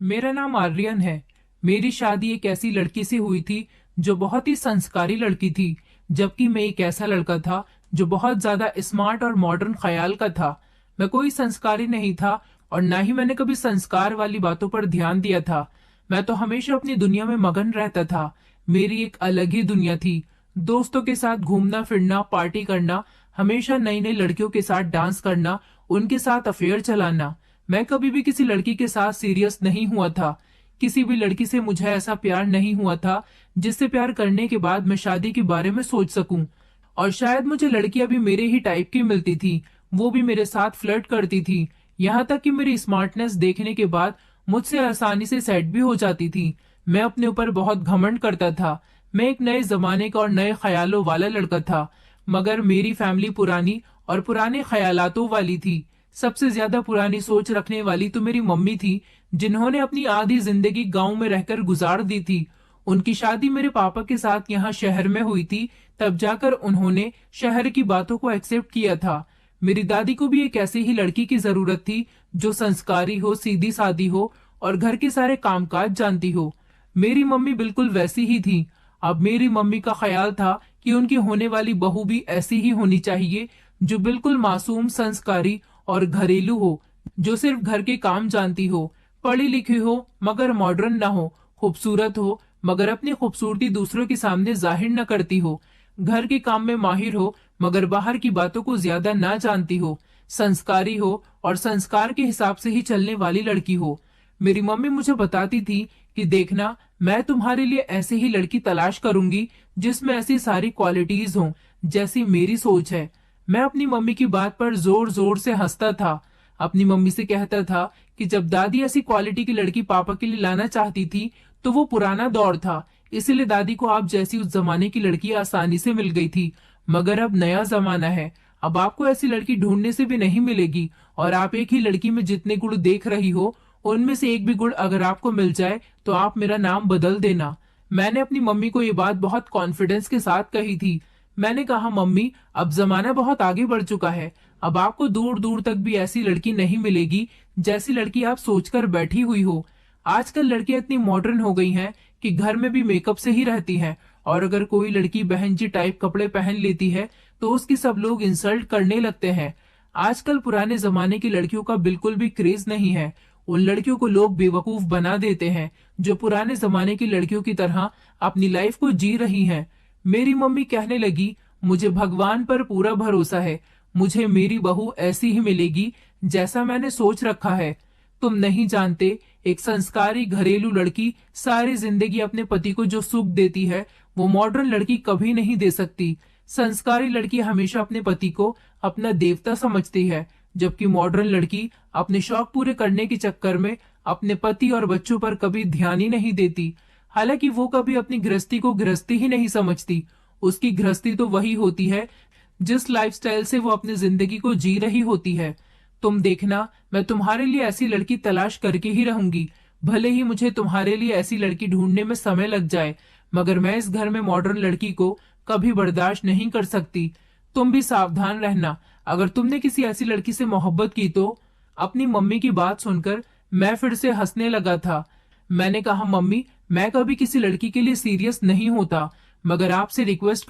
मेरा नाम आर्यन है। मेरी शादी एक ऐसी लड़की से हुई थी जो बहुत ही संस्कारी लड़की थी, जबकि मैं एक ऐसा लड़का था जो बहुत ज्यादा स्मार्ट और मॉडर्न ख्याल का था। मैं कोई संस्कारी नहीं था और ना ही मैंने कभी संस्कार वाली बातों पर ध्यान दिया था। मैं तो हमेशा अपनी दुनिया में मगन रहता था। मेरी एक अलग ही दुनिया थी। दोस्तों के साथ घूमना फिरना, पार्टी करना, हमेशा नई नई लड़कियों के साथ डांस करना, उनके साथ अफेयर चलाना। मैं कभी भी किसी लड़की के साथ सीरियस नहीं हुआ था। किसी भी लड़की से मुझे ऐसा प्यार नहीं हुआ था जिससे प्यार करने के बाद मैं शादी के बारे में सोच सकूं। और शायद मुझे लड़कियां भी मेरे ही टाइप की मिलती थी। वो भी मेरे साथ फ्लर्ट करती थी। यहाँ तक कि मेरी स्मार्टनेस देखने के बाद मुझसे आसानी से सेट भी हो जाती थी। मैं अपने ऊपर बहुत घमंड करता था। मैं एक नए जमाने का और नए ख्यालों वाला लड़का था। मगर मेरी फैमिली पुरानी और पुराने ख्यालातों वाली थी। सबसे ज्यादा पुरानी सोच रखने वाली तो मेरी मम्मी थी, जिन्होंने अपनी आधी जिंदगी गांव में रहकर गुजार दी थी। उनकी शादी मेरे पापा के साथ यहाँ शहर में हुई थी। तब जाकर उन्होंने शहर की बातों को एक्सेप्ट किया था। मेरी दादी को भी एक ऐसी ही लड़की की जरूरत थी जो संस्कारी हो, सीधी सादी हो और घर के सारे कामकाज जानती हो। मेरी मम्मी बिल्कुल वैसी ही थी। अब मेरी मम्मी का ख्याल था कि उनकी होने वाली बहू भी ऐसी ही होनी चाहिए, जो बिल्कुल मासूम, संस्कारी और घरेलू हो, जो सिर्फ घर के काम जानती हो, पढ़ी लिखी हो मगर मॉडर्न ना हो, खूबसूरत हो मगर अपनी खूबसूरती दूसरों के सामने जाहिर न करती हो, घर के काम में माहिर हो मगर बाहर की बातों को ज्यादा ना जानती हो, संस्कारी हो और संस्कार के हिसाब से ही चलने वाली लड़की हो। मेरी मम्मी मुझे बताती थी कि देखना, मैं तुम्हारे लिए ऐसी ही लड़की तलाश करूंगी जिसमें ऐसी सारी क्वालिटीज हों जैसी मेरी सोच है। मैं अपनी मम्मी की बात पर जोर जोर से हंसता था। अपनी मम्मी से कहता था कि जब दादी ऐसी क्वालिटी की लड़की पापा के लिए लाना चाहती थी तो वो पुराना दौर था, इसीलिए दादी को आप जैसी उस जमाने की लड़की आसानी से मिल गई थी। मगर अब नया जमाना है। अब आपको ऐसी लड़की ढूंढने से भी नहीं मिलेगी। और आप एक ही लड़की में जितने गुण देख रही हो, उनमें से एक भी गुण अगर आपको मिल जाए तो आप मेरा नाम बदल देना। मैंने अपनी मम्मी को ये बात बहुत कॉन्फिडेंस के साथ कही थी। मैंने कहा, मम्मी, अब जमाना बहुत आगे बढ़ चुका है। अब आपको दूर दूर तक भी ऐसी लड़की नहीं मिलेगी जैसी लड़की आप सोचकर बैठी हुई हो। आजकल लड़कियां इतनी मॉडर्न हो गई हैं कि घर में भी मेकअप से ही रहती हैं। और अगर कोई लड़की बहन जी टाइप कपड़े पहन लेती है तो उसकी सब लोग इंसल्ट करने लगते हैं। आजकल पुराने जमाने की लड़कियों का बिल्कुल भी क्रेज नहीं है। उन लड़कियों को लोग बेवकूफ बना देते हैं जो पुराने जमाने की लड़कियों की तरह अपनी लाइफ को जी रही हैं। मेरी मम्मी कहने लगी, मुझे भगवान पर पूरा भरोसा है, मुझे मेरी बहू ऐसी ही मिलेगी जैसा मैंने सोच रखा है। तुम नहीं जानते, एक संस्कारी घरेलू लड़की सारी जिंदगी अपने पति को जो सुख देती है वो मॉडर्न लड़की कभी नहीं दे सकती। संस्कारी लड़की हमेशा अपने पति को अपना देवता समझती है, जबकि मॉडर्न लड़की अपने शौक पूरे करने के चक्कर में अपने पति और बच्चों पर कभी ध्यान ही नहीं देती। हालांकि वो कभी अपनी गृहस्थी को गृहस्थी ही नहीं समझती। उसकी गृहस्थी तो वही होती है जिस लाइफस्टाइल से वो अपनी जिंदगी को जी रही होती है। तुम देखना, मैं तुम्हारे लिए ऐसी लड़की तलाश करके ही रहूंगी। भले ही मुझे तुम्हारे लिए ऐसी लड़की ढूंढने में समय लग जाए, मगर मैं इस घर में मॉडर्न लड़की को कभी बर्दाश्त नहीं कर सकती। तुम भी सावधान रहना, अगर तुमने किसी ऐसी लड़की से मोहब्बत की तो। अपनी मम्मी की बात सुनकर मैं फिर से हंसने लगा था। मैंने कहा, मम्मी, मैं कभी किसी लड़की के लिए सीरियस नहीं होता, मगर मैं आपसे रिक्वेस्ट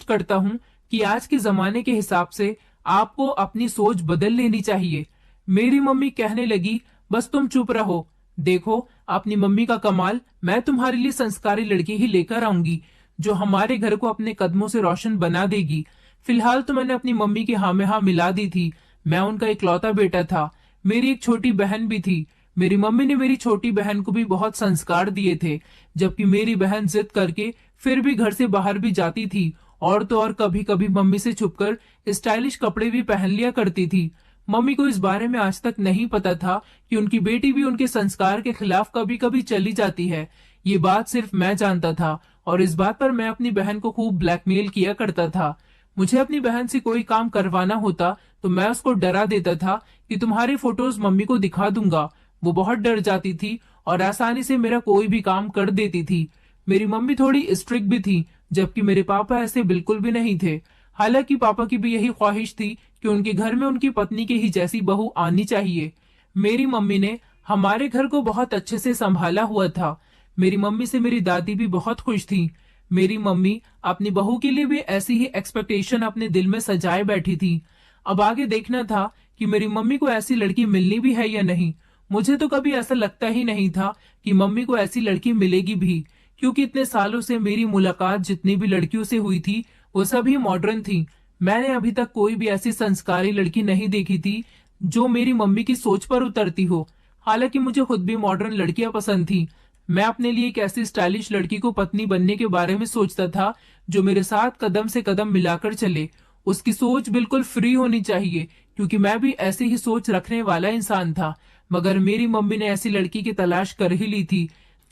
करता हूँ कि आज के जमाने के हिसाब से आपको अपनी सोच बदल लेनी चाहिए। मेरी मम्मी कहने लगी, बस तुम चुप रहो। देखो अपनी मम्मी का कमाल, मैं तुम्हारे लिए संस्कारी लड़की ही लेकर आऊंगी जो हमारे घर को अपने कदमों से रोशन बना देगी। फिलहाल तो मैंने अपनी मम्मी की हाँ में हाँ मिला दी थी। मैं उनका इकलौता बेटा था। मेरी एक छोटी बहन भी थी। मेरी मम्मी ने मेरी छोटी बहन को भी बहुत संस्कार दिए थे, जबकि मेरी बहन जिद करके फिर भी घर से बाहर भी जाती थी। और तो और कभी कभी मम्मी से छुपकर स्टाइलिश कपड़े भी पहन लिया करती थी। मम्मी को इस बारे में आज तक नहीं पता था कि उनकी बेटी भी उनके संस्कार के खिलाफ कभी कभी चली जाती है। ये बात सिर्फ मैं जानता था और इस बात पर मैं अपनी बहन को खूब ब्लैकमेल किया करता था। मुझे अपनी बहन से कोई काम करवाना होता तो मैं उसको डरा देता था कि तुम्हारे फोटोज मम्मी को दिखा दूंगा। वो बहुत डर जाती थी और आसानी से मेरा कोई भी काम कर देती थी। मेरी मम्मी थोड़ी स्ट्रिक्ट भी थी, जबकि मेरे पापा ऐसे बिल्कुल भी नहीं थे। हालांकि पापा की भी यही ख्वाहिश थी कि उनके घर में उनकी पत्नी के ही जैसी बहू आनी चाहिए। मेरी मम्मी ने हमारे घर को बहुत अच्छे से संभाला हुआ था। मेरी मम्मी से मेरी दादी भी बहुत खुश थी। मेरी मम्मी अपनी बहू के लिए भी ऐसी ही एक्सपेक्टेशन अपने दिल में सजाए बैठी थी। अब आगे देखना था कि मेरी मम्मी को ऐसी लड़की मिलनी भी है या नहीं। मुझे तो कभी ऐसा लगता ही नहीं था कि मम्मी को ऐसी लड़की मिलेगी भी, क्योंकि इतने सालों से मेरी मुलाकात जितनी भी लड़कियों से हुई थी वो सभी मॉडर्न थी। मैंने अभी तक कोई भी ऐसी संस्कारी लड़की नहीं देखी थी जो मेरी मम्मी की सोच पर उतरती हो। हालांकि मुझे खुद भी मॉडर्न लड़कियां पसंद थी। मैं अपने लिए एक ऐसी स्टाइलिश लड़की को पत्नी बनने के बारे में सोचता था जो मेरे साथ कदम से कदम मिलाकर चले। उसकी सोच बिल्कुल फ्री होनी चाहिए, क्योंकि मैं भी ऐसी ही सोच रखने वाला इंसान था। मगर मेरी मम्मी ने ऐसी लड़की की तलाश कर ही ली थी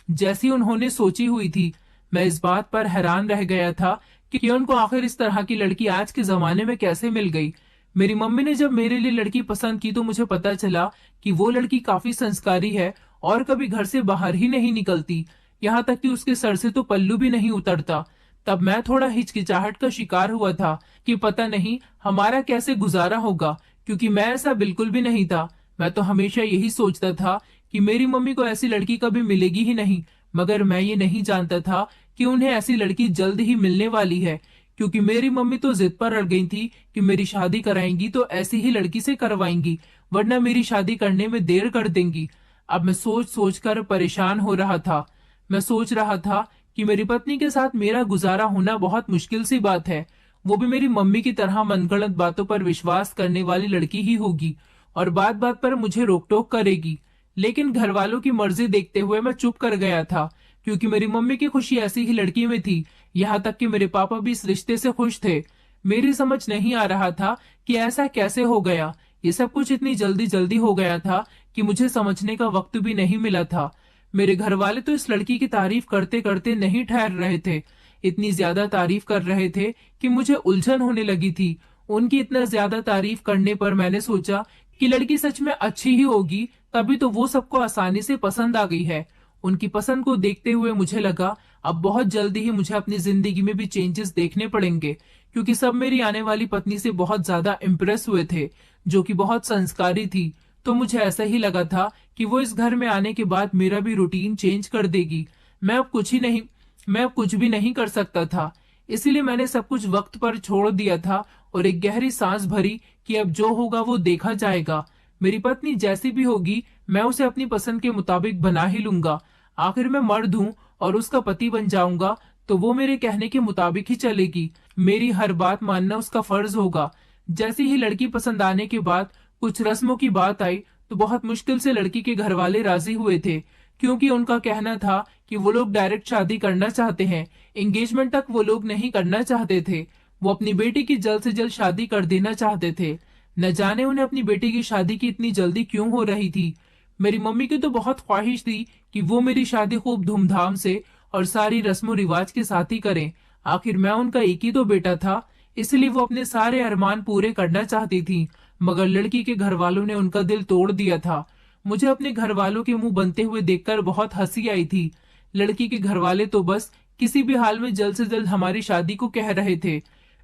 जैसी उन्होंने सोची हुई थी। मैं इस बात पर हैरान रह गया था कि उनको आखिर इस तरह की लड़की आज के जमाने में कैसे मिल गई। मेरी मम्मी ने जब मेरे लिए लड़की पसंद की तो मुझे पता चला कि वो लड़की काफी संस्कारी है और कभी घर से बाहर ही नहीं निकलती, यहाँ तक कि उसके सर से तो पल्लू भी नहीं उतरता। तब मैं थोड़ा हिचकिचाहट का शिकार हुआ था कि पता नहीं हमारा कैसे गुजारा होगा, क्योंकि मैं ऐसा बिल्कुल भी नहीं था। मैं तो हमेशा यही सोचता था कि मेरी मम्मी को ऐसी लड़की कभी मिलेगी ही नहीं। मगर मैं ये नहीं जानता था कि उन्हें ऐसी लड़की जल्द ही मिलने वाली है, क्योंकि मेरी मम्मी तो जिद पर अड़ गई थी कि मेरी शादी कराएंगी तो ऐसी ही लड़की से करवाएंगी, वरना मेरी शादी करने में देर कर देंगी। अब मैं सोच सोच कर परेशान हो रहा था। मैं सोच रहा था कि मेरी पत्नी के साथ मेरा गुजारा होना बहुत मुश्किल सी बात है। वो भी मेरी मम्मी की तरह मनगढ़ंत बातों पर विश्वास करने वाली लड़की ही होगी और बात बात पर मुझे रोक टोक करेगी। लेकिन घर वालों की मर्जी देखते हुए मैं चुप कर गया था, क्योंकि मेरी मम्मी की खुशी ऐसी ही लड़की में थी। यहाँ तक कि मेरे पापा भी इस रिश्ते से खुश थे। मेरी समझ नहीं आ रहा था कि ऐसा कैसे हो गया। ये सब कुछ इतनी जल्दी जल्दी हो गया था कि मुझे समझने का वक्त भी नहीं मिला था। मेरे घर वाले तो इस लड़की की तारीफ करते करते नहीं ठहर रहे थे। इतनी ज्यादा तारीफ कर रहे थे कि मुझे उलझन होने लगी थी। उनकी इतना ज्यादा तारीफ करने पर मैंने सोचा कि लड़की सच में अच्छी ही होगी, तभी तो वो सबको आसानी से पसंद आ गई है। उनकी पसंद को देखते हुए मुझे लगा अब बहुत जल्दी ही मुझे अपनी जिंदगी में भी चेंजेस देखने पड़ेंगे, क्योंकि सब मेरी आने वाली पत्नी से बहुत ज्यादा इम्प्रेस हुए थे, जो कि बहुत संस्कारी थी। तो मुझे ऐसा ही लगा था कि वो इस घर में आने के बाद मेरा भी रूटीन चेंज कर देगी। मैं अब कुछ भी नहीं कर सकता था। इसीलिए मैंने सब कुछ वक्त पर छोड़ दिया था और एक गहरी सांस भरी कि अब जो होगा वो देखा जाएगा। मेरी पत्नी जैसी भी होगी मैं उसे अपनी पसंद के मुताबिक बना ही लूंगा। आखिर मैं मर्द हूँ और उसका पति बन जाऊंगा, तो वो मेरे कहने के मुताबिक ही चलेगी। मेरी हर बात मानना उसका फर्ज होगा। जैसी ही लड़की पसंद आने के बाद कुछ रस्मों की बात आई तो बहुत मुश्किल से लड़की के घर वाले राजी हुए थे, क्योंकि उनका कहना था कि वो लोग डायरेक्ट शादी करना चाहते हैं, एंगेजमेंट तक वो लोग नहीं करना चाहते थे। वो अपनी बेटी की जल्द से जल्द शादी कर देना चाहते थे। न जाने उन्हें अपनी बेटी की शादी की इतनी जल्दी क्यों हो रही थी। मेरी मम्मी की तो बहुत ख्वाहिश थी कि वो मेरी शादी खूब धूमधाम से और सारी रस्मों रिवाज के साथ ही करें। आखिर मैं उनका एक ही तो बेटा था, इसलिए वो अपने सारे अरमान पूरे करना चाहती थी। मगर लड़की के घर वालों ने उनका दिल तोड़ दिया था। मुझे अपने घर वालों के मुंह बनते हुए देखकर बहुत हंसी आई थी। लड़की के घर वाले तो बस किसी भी हाल में जल्द से जल्द हमारी शादी को कह रहे थे।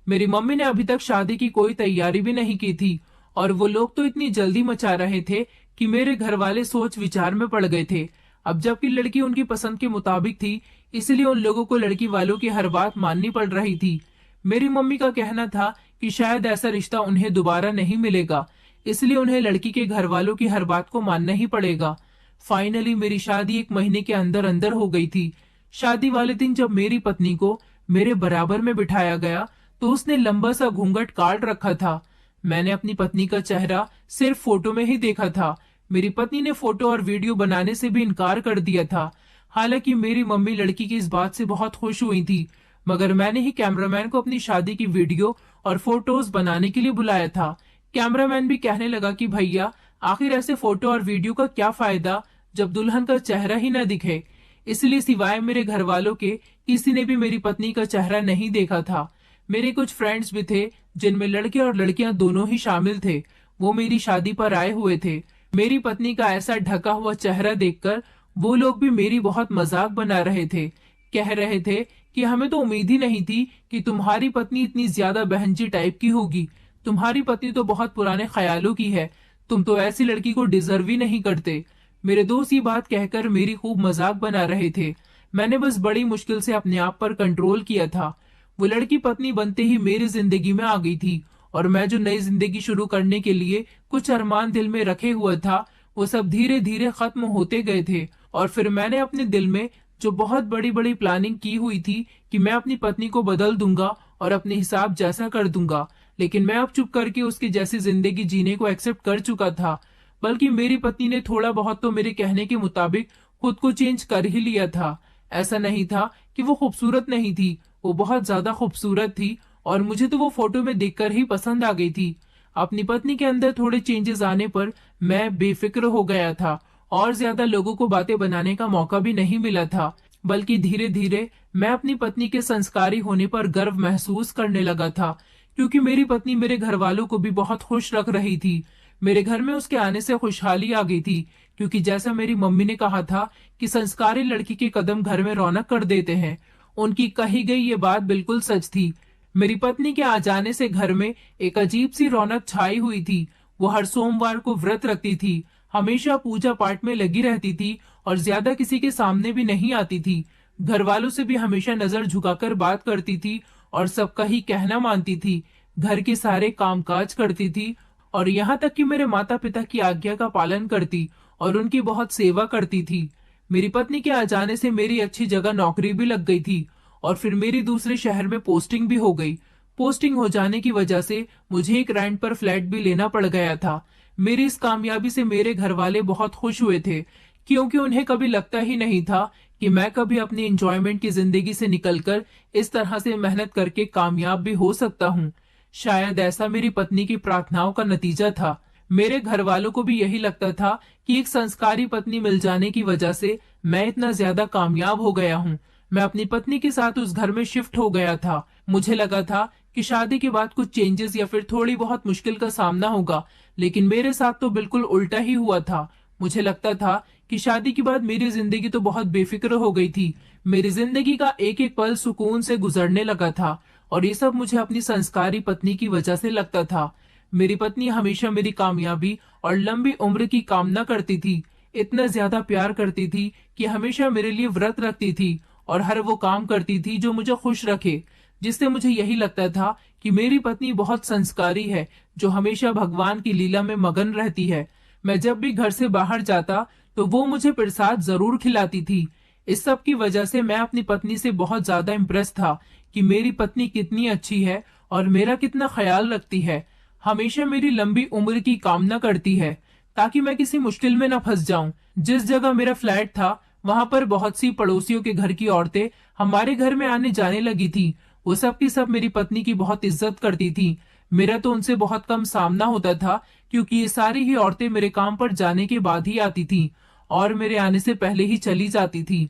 मेरी मम्मी ने अभी तक शादी की कोई तैयारी भी नहीं की थी और वो लोग तो इतनी जल्दी मचा रहे थे कि मेरे घर वाले सोच विचार में पड़ गए थे। अब जबकि लड़की उनकी पसंद के मुताबिक थी, इसलिए उन लोगों को लड़की वालों की हर बात माननी पड़ रही थी। मेरी मम्मी का कहना था कि शायद ऐसा रिश्ता उन्हें दोबारा नहीं मिलेगा, इसलिए उन्हें लड़की के घर वालों की हर बात को मानना ही पड़ेगा। फाइनली मेरी शादी एक महीने के अंदर अंदर हो गई थी। शादी वाले दिन जब मेरी पत्नी को मेरे बराबर में बिठाया गया तो उसने लंबा सा घूंघट काट रखा था। मैंने अपनी पत्नी का चेहरा सिर्फ फोटो में ही देखा था। मेरी पत्नी ने फोटो और वीडियो बनाने से भी इनकार कर दिया था। हालांकि मेरी मम्मी लड़की की इस बात से बहुत खुश हुई थी, मगर मैंने ही कैमरामैन को अपनी शादी की वीडियो और फोटोज बनाने के लिए बुलाया था। कैमरामैन भी कहने लगा कि भैया आखिर ऐसे फोटो और वीडियो का क्या फायदा जब दुल्हन का चेहरा ही न दिखे। इसलिए सिवाय मेरे घर वालों के किसी ने भी मेरी पत्नी का चेहरा नहीं देखा था। मेरे कुछ फ्रेंड्स भी थे जिनमें लड़के और लड़कियां दोनों ही शामिल थे। वो मेरी शादी पर आए हुए थे। मेरी पत्नी का ऐसा ढका हुआ चेहरा देखकर वो लोग भी मेरी बहुत मजाक बना रहे थे। कह रहे थे कि हमें तो उम्मीद ही नहीं थी कि तुम्हारी पत्नी इतनी ज्यादा बहनजी टाइप की होगी। तुम्हारी पत्नी तो बहुत पुराने ख्यालों की है। तुम तो ऐसी लड़की को डिजर्व ही नहीं करते। मेरे दोस्त ये बात कहकर मेरी खूब मजाक बना रहे थे। मैंने बस बड़ी मुश्किल से अपने आप पर कंट्रोल किया था। वो लड़की पत्नी बनते ही मेरी जिंदगी में आ गई थी, और मैं जो नई जिंदगी शुरू करने के लिए कुछ अरमान दिल में रखे हुआ था, वो सब धीरे धीरे खत्म होते गए थे। और फिर मैंने अपने दिल में जो बहुत बड़ी बड़ी प्लानिंग की हुई थी कि मैं अपनी पत्नी को बदल दूंगा और अपने हिसाब जैसा कर दूंगा, लेकिन मैं अब चुप करके उसकी जैसी जिंदगी जीने को एक्सेप्ट कर चुका था। बल्कि मेरी पत्नी ने थोड़ा बहुत तो मेरे कहने के मुताबिक खुद को चेंज कर ही लिया था। ऐसा नहीं था कि वो खूबसूरत नहीं थी, वो बहुत ज्यादा खूबसूरत थी, और मुझे तो वो फोटो में देखकर ही पसंद आ गई थी। अपनी पत्नी के अंदर थोड़े चेंजेस आने पर मैं बेफिक्र हो गया था, और ज्यादा लोगों को बातें बनाने का मौका भी नहीं मिला था। बल्कि धीरे धीरे मैं अपनी पत्नी के संस्कारी होने पर गर्व महसूस करने लगा था, क्योंकि मेरी पत्नी मेरे घर वालों को भी बहुत खुश रख रही थी। मेरे घर में उसके आने से खुशहाली आ गई थी, क्योंकि जैसा मेरी मम्मी ने कहा था कि संस्कारी लड़की के कदम घर में रौनक कर देते हैं, उनकी कही गई ये बात बिल्कुल सच थी। मेरी पत्नी के आ जाने से घर में एक अजीब सी रौनक छाई हुई थी। वो हर सोमवार को व्रत रखती थी, हमेशा पूजा पाठ में लगी रहती थी, और ज्यादा किसी के सामने भी नहीं आती थी। घर वालों से भी हमेशा नजर झुकाकर बात करती थी, और सबका ही कहना मानती थी। घर के सारे कामकाज करती थी, और यहाँ तक कि मेरे माता पिता की आज्ञा का पालन करती और उनकी बहुत सेवा करती थी। मेरी पत्नी के आ जाने से मेरी अच्छी जगह नौकरी भी लग गई थी, और फिर मेरी दूसरे शहर में पोस्टिंग भी हो गई। पोस्टिंग हो जाने की वजह से मुझे एक रेंट पर फ्लैट भी लेना पड़ गया था। मेरी इस कामयाबी से मेरे घर वाले बहुत खुश हुए थे, क्योंकि उन्हें कभी लगता ही नहीं था कि मैं कभी अपनी एंजॉयमेंट की जिंदगी से निकलकर इस तरह से मेहनत करके कामयाब भी हो सकता हूँ। शायद ऐसा मेरी पत्नी की प्रार्थनाओं का नतीजा था। मेरे घर वालों को भी यही लगता था कि एक संस्कारी पत्नी मिल जाने की वजह से मैं इतना ज्यादा कामयाब हो गया हूँ। मैं अपनी पत्नी के साथ उस घर में शिफ्ट हो गया था। मुझे लगा था कि शादी के बाद कुछ चेंजेस या फिर थोड़ी बहुत मुश्किल का सामना होगा, लेकिन मेरे साथ तो बिल्कुल उल्टा ही हुआ था। मुझे लगता था कि शादी के बाद मेरी जिंदगी तो बहुत बेफिक्र हो गई थी। मेरी जिंदगी का एक एक पल सुकून से गुजरने लगा था, और ये सब मुझे अपनी संस्कारी पत्नी की वजह से लगता था। मेरी पत्नी हमेशा मेरी कामयाबी और लंबी उम्र की कामना करती थी, इतना ज्यादा प्यार करती थी कि हमेशा मेरे लिए व्रत रखती थी और हर वो काम करती थी जो मुझे खुश रखे, जिससे मुझे यही लगता था कि मेरी पत्नी बहुत संस्कारी है, जो हमेशा भगवान की लीला में मगन रहती है। मैं जब भी घर से बाहर जाता तो वो मुझे प्रसाद जरूर खिलाती थी। इस सब की वजह से मैं अपनी पत्नी से बहुत ज्यादा इम्प्रेस था कि मेरी पत्नी कितनी अच्छी है और मेरा कितना ख्याल रखती है। हमेशा मेरी लंबी उम्र की कामना करती है, ताकि मैं किसी मुश्किल में न फंस जाऊं। जिस जगह मेरा फ्लैट था वहां पर बहुत सी पड़ोसियों के घर की औरतें हमारे घर में आने जाने लगी थी। वो सब की सब मेरी पत्नी की बहुत इज्जत करती थी। मेरा तो उनसे बहुत कम सामना होता था, क्योंकि ये सारी ही औरतें मेरे काम पर जाने के बाद ही आती थी और मेरे आने से पहले ही चली जाती थी।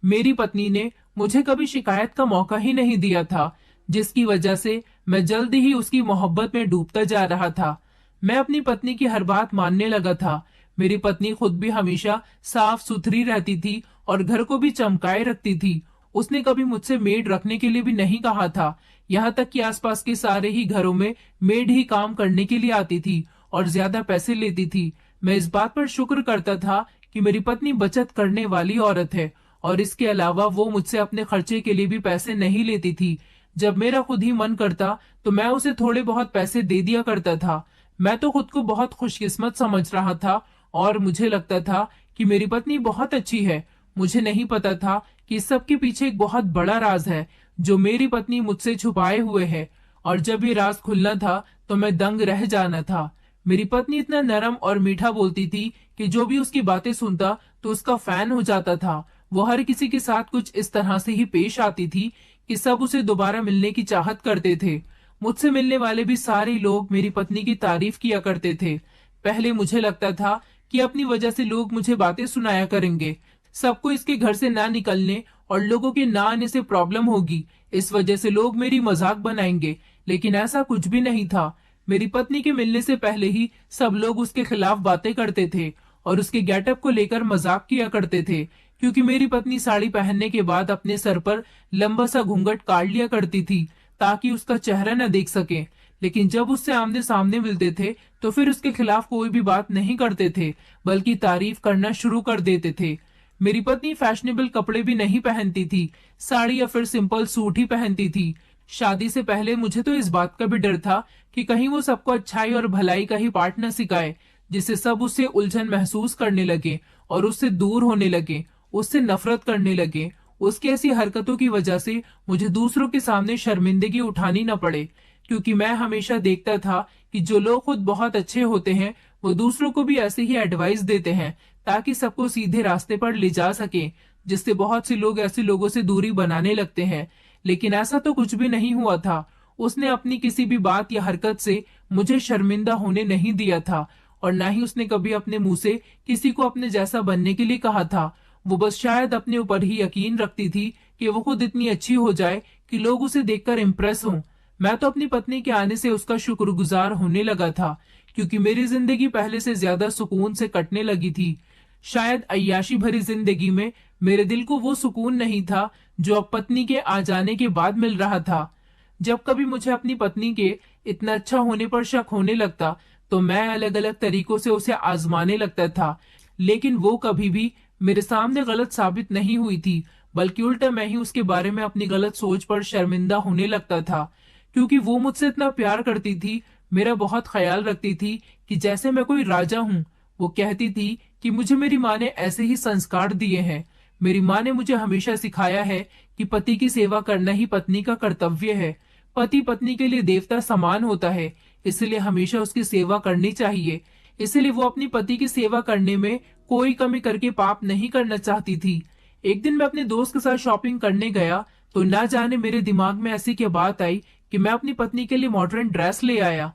मेरी पत्नी ने मुझे कभी शिकायत का मौका ही नहीं दिया था, जिसकी वजह से मैं जल्दी ही उसकी मोहब्बत में डूबता जा रहा था। मैं अपनी पत्नी की हर बात मानने लगा था। मेरी पत्नी खुद भी हमेशा साफ सुथरी रहती थी और घर को भी चमकाए रखती थी। उसने कभी मुझसे मेड रखने के लिए भी नहीं कहा था। यहाँ तक कि आसपास के सारे ही घरों में मेड ही काम करने के लिए आती थी और ज्यादा पैसे लेती थी। मैं इस बात पर शुक्र करता था कि मेरी पत्नी बचत करने वाली औरत है, और इसके अलावा वो मुझसे अपने खर्चे के लिए भी पैसे नहीं लेती थी। जब मेरा खुद ही मन करता तो मैं उसे थोड़े बहुत पैसे दे दिया करता था। मैं तो खुद को बहुत खुशकिस्मत समझ रहा था, और मुझे लगता था कि मेरी पत्नी बहुत अच्छी है। मुझे नहीं पता था कि इस सब के पीछे एक बहुत बड़ा राज है, जो मेरी पत्नी मुझसे छुपाए हुए है। और जब ये राज खुलना था तो मैं दंग रह जाना था। मेरी पत्नी इतना नरम और मीठा बोलती थी कि जो भी उसकी बातें सुनता तो उसका फैन हो जाता था। वो हर किसी के साथ कुछ इस तरह से ही पेश आती थी कि सब उसे दोबारा मिलने की चाहत करते थे। मुझसे मिलने वाले भी सारे लोग मेरी पत्नी की तारीफ किया करते थे। पहले मुझे लगता था कि अपनी वजह से लोग मुझे बातें सुनाया करेंगे, सबको इसके घर से ना निकलने और लोगों के ना आने से प्रॉब्लम होगी, इस वजह से लोग मेरी मजाक बनाएंगे। लेकिन ऐसा कुछ भी नहीं था। मेरी पत्नी के मिलने से पहले ही सब लोग उसके खिलाफ बातें करते थे और उसके गेटअप को लेकर मजाक किया करते थे, क्योंकि मेरी पत्नी साड़ी पहनने के बाद अपने सर पर लंबा सा घूंघट काट लिया करती थी ताकि उसका चेहरा न देख सके। लेकिन जब उससे आमने सामने मिलते थे तो फिर उसके खिलाफ कोई भी बात नहीं करते थे, बल्कि तारीफ करना शुरू कर देते थे। मेरी पत्नी फैशनेबल कपड़े भी नहीं पहनती थी, साड़ी या फिर सिंपल सूट ही पहनती थी। शादी से पहले मुझे तो इस बात का भी डर था कि कहीं वो सबको अच्छाई और भलाई का ही पाठ न सिखाए, जिससे सब उससे उलझन महसूस करने लगे और उससे दूर होने लगे, उससे नफरत करने लगे। उसकी ऐसी हरकतों की वजह से मुझे दूसरों के सामने शर्मिंदगी उठानी न पड़े, क्योंकि मैं हमेशा देखता था कि जो लोग खुद बहुत अच्छे होते हैं वो दूसरों को भी ऐसे ही एडवाइस देते हैं ताकि सबको सीधे रास्ते पर ले जा सके, जिससे बहुत से लोग ऐसे लोगों से दूरी बनाने लगते हैं। लेकिन ऐसा तो कुछ भी नहीं हुआ था। उसने अपनी किसी भी बात या हरकत से मुझे शर्मिंदा होने नहीं दिया था, और ना ही उसने कभी अपने मुंह से किसी को अपने जैसा बनने के लिए कहा था। वो बस शायद अपने ऊपर ही यकीन रखती थी कि वो खुद इतनी अच्छी हो जाए कि लोग उसे देखकर इम्प्रेस हों। मैं तो अपनी पत्नी के आने से उसका शुक्रगुजार होने लगा था, क्योंकि मेरी जिंदगी पहले से ज्यादा सुकून से कटने लगी थी। शायद अय्याशी भरी जिंदगी में मेरे दिल को वो सुकून नहीं था जो अब पत्नी के आ जाने के बाद मिल रहा था। जब कभी मुझे अपनी पत्नी के इतना अच्छा होने पर शक होने लगता तो मैं अलग अलग तरीकों से उसे आजमाने लगता था, लेकिन वो कभी भी मेरे सामने गलत साबित नहीं हुई थी, बल्कि उल्टा मैं ही उसके बारे में अपनी गलत सोच पर शर्मिंदा होने लगता था। क्योंकि वो मुझसे इतना प्यार करती थी, मेरा बहुत ख्याल रखती थी कि जैसे मैं कोई राजा हूँ। वो कहती थी कि मुझे मेरी माँ ने ऐसे ही संस्कार दिए हैं। मेरी माँ ने मुझे हमेशा सिखाया है कि पति की सेवा करना ही पत्नी का कर्तव्य है। पति पत्नी के लिए देवता समान होता है, इसलिए हमेशा उसकी सेवा करनी चाहिए। इसलिए वो अपनी पति की सेवा करने में कोई कमी करके पाप नहीं करना चाहती थी। एक दिन मैं अपने दोस्त के साथ शॉपिंग करने गया तो ना जाने मेरे दिमाग में ऐसी क्या बात आई कि मैं अपनी पत्नी के लिए मॉडर्न ड्रेस ले आया।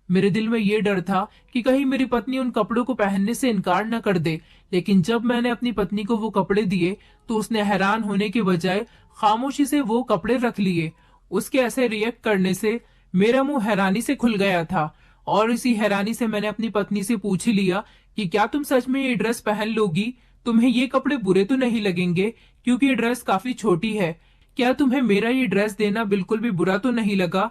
मेरे दिल में ये डर था कि कहीं मेरी पत्नी उन कपड़ों को पहनने से इनकार न कर दे, लेकिन जब मैंने अपनी पत्नी को वो कपड़े दिए तो उसने हैरान होने के बजाय खामोशी से वो कपड़े रख लिए। उसके ऐसे रिएक्ट करने से मेरा मुंह हैरानी से खुल गया था, और इसी हैरानी से मैंने अपनी पत्नी से पूछ लिया कि क्या तुम सच में ये ड्रेस पहन लोगी? तुम्हें ये कपड़े बुरे तो नहीं लगेंगे? क्योंकि ये ड्रेस काफी छोटी है। क्या तुम्हें मेरा ये ड्रेस देना बिल्कुल भी बुरा तो नहीं लगा?